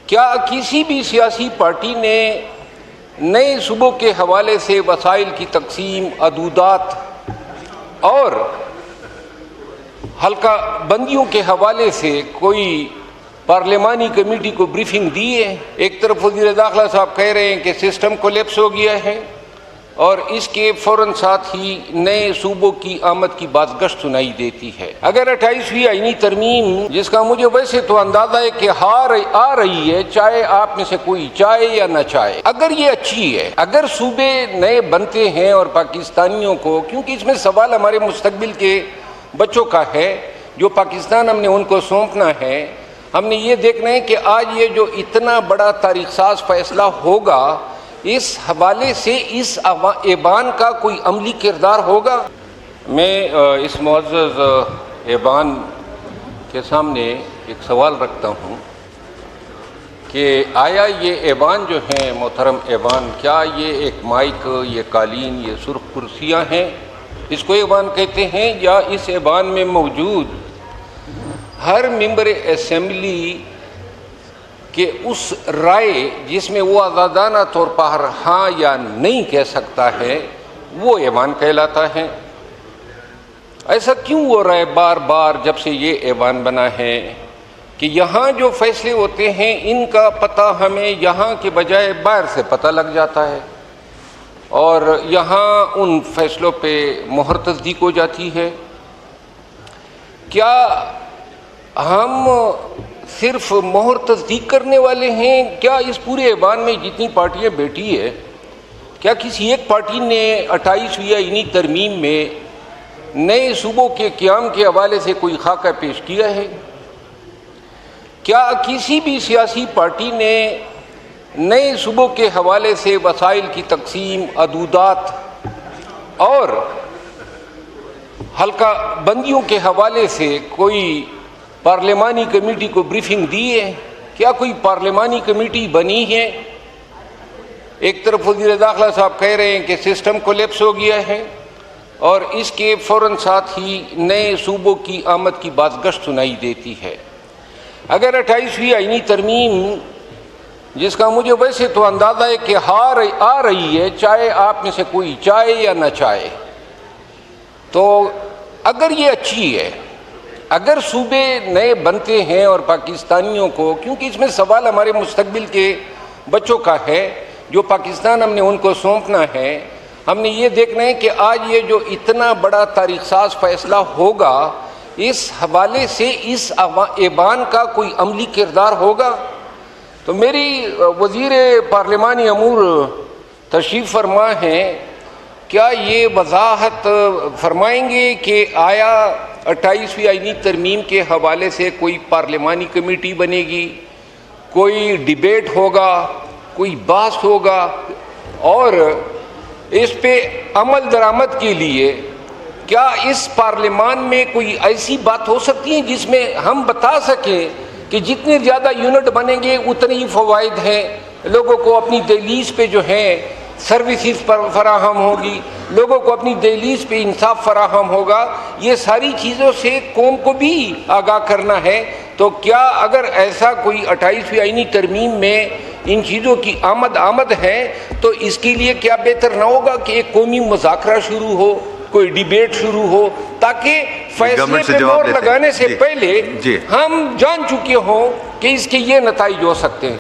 کیا کسی بھی سیاسی پارٹی نے نئے صوبوں کے حوالے سے وسائل کی تقسیم، حدودات اور حلقہ بندیوں کے حوالے سے کوئی پارلیمانی کمیٹی کو بریفنگ دی ہے؟ ایک طرف وزیر داخلہ صاحب کہہ رہے ہیں کہ سسٹم کولیپس ہو گیا ہے، اور اس کے فوراً ساتھ ہی نئے صوبوں کی آمد کی بازگشت سنائی دیتی ہے۔ اگر 28ویں آئینی ترمیم، جس کا مجھے ویسے تو اندازہ ہے کہ آ رہی ہے، چاہے آپ میں سے کوئی چاہے یا نہ چاہے، اگر یہ اچھی ہے، اگر صوبے نئے بنتے ہیں اور پاکستانیوں کو، کیونکہ اس میں سوال ہمارے مستقبل کے بچوں کا ہے، جو پاکستان ہم نے ان کو سونپنا ہے، ہم نے یہ دیکھنا ہے کہ آج یہ جو اتنا بڑا تاریخ ساز فیصلہ ہوگا، اس حوالے سے اس ایوان کا کوئی عملی کردار ہوگا۔ میں اس معزز ایوان کے سامنے ایک سوال رکھتا ہوں کہ آیا یہ ایوان جو ہیں، محترم ایوان، کیا یہ ایک مائک، یہ قالین، یہ سرخ کرسیاں ہیں، اس کو ایوان کہتے ہیں، یا اس ایوان میں موجود ہر ممبر اسمبلی کہ اس رائے جس میں وہ آزادانہ طور پر ہاں یا نہیں کہہ سکتا ہے، وہ ایوان کہلاتا ہے؟ ایسا کیوں ہو رہا ہے بار بار جب سے یہ ایوان بنا ہے کہ یہاں جو فیصلے ہوتے ہیں ان کا پتہ ہمیں یہاں کے بجائے باہر سے پتہ لگ جاتا ہے، اور یہاں ان فیصلوں پہ مہر تصدیق ہو جاتی ہے؟ کیا ہم صرف مہر تصدیق کرنے والے ہیں؟ کیا اس پورے ایوان میں جتنی پارٹیاں بیٹھی ہے، کیا کسی ایک پارٹی نے 28ویں آئینی ترمیم میں نئے صوبوں کے قیام کے حوالے سے کوئی خاکہ پیش کیا ہے؟ کیا کسی بھی سیاسی پارٹی نے نئے صوبوں کے حوالے سے وسائل کی تقسیم، حدودات اور حلقہ بندیوں کے حوالے سے کوئی پارلیمانی کمیٹی کو بریفنگ دی ہے؟ کیا کوئی پارلیمانی کمیٹی بنی ہے؟ ایک طرف وزیر داخلہ صاحب کہہ رہے ہیں کہ سسٹم کولیپس ہو گیا ہے، اور اس کے فوراً ساتھ ہی نئے صوبوں کی آمد کی بازگشت سنائی دیتی ہے۔ اگر 28ویں آئینی ترمیم، جس کا مجھے ویسے تو اندازہ ہے کہ آ رہی ہے، چاہے آپ میں سے کوئی چاہے یا نہ چاہے، تو اگر یہ اچھی ہے، اگر صوبے نئے بنتے ہیں اور پاکستانیوں کو، کیونکہ اس میں سوال ہمارے مستقبل کے بچوں کا ہے، جو پاکستان ہم نے ان کو سونپنا ہے، ہم نے یہ دیکھنا ہے کہ آج یہ جو اتنا بڑا تاریخ ساز فیصلہ ہوگا، اس حوالے سے اس ایوان کا کوئی عملی کردار ہوگا؟ تو میری وزیر پارلیمانی امور تشریف فرما ہیں، کیا یہ وضاحت فرمائیں گے کہ آیا 28ویں آئینی ترمیم کے حوالے سے کوئی پارلیمانی کمیٹی بنے گی، کوئی ڈیبیٹ ہوگا، کوئی بحث ہوگا، اور اس پہ عمل درآمد کے لیے کیا اس پارلیمان میں کوئی ایسی بات ہو سکتی ہے جس میں ہم بتا سکیں کہ جتنے زیادہ یونٹ بنیں گے اتنے ہی فوائد ہیں، لوگوں کو اپنی دہلیز پہ جو ہیں سروسز فراہم ہوگی، لوگوں کو اپنی دہلیز پہ انصاف فراہم ہوگا، یہ ساری چیزوں سے قوم کو بھی آگاہ کرنا ہے؟ تو کیا اگر ایسا کوئی 28ویں آئینی ترمیم میں ان چیزوں کی آمد ہے، تو اس کے لیے کیا بہتر نہ ہوگا کہ ایک قومی مذاکرہ شروع ہو، کوئی ڈیبیٹ شروع ہو، تاکہ فیصلے پہ مہر لگانے سے پہلے ہم جان چکے ہوں کہ اس کے یہ نتائج ہو سکتے ہیں؟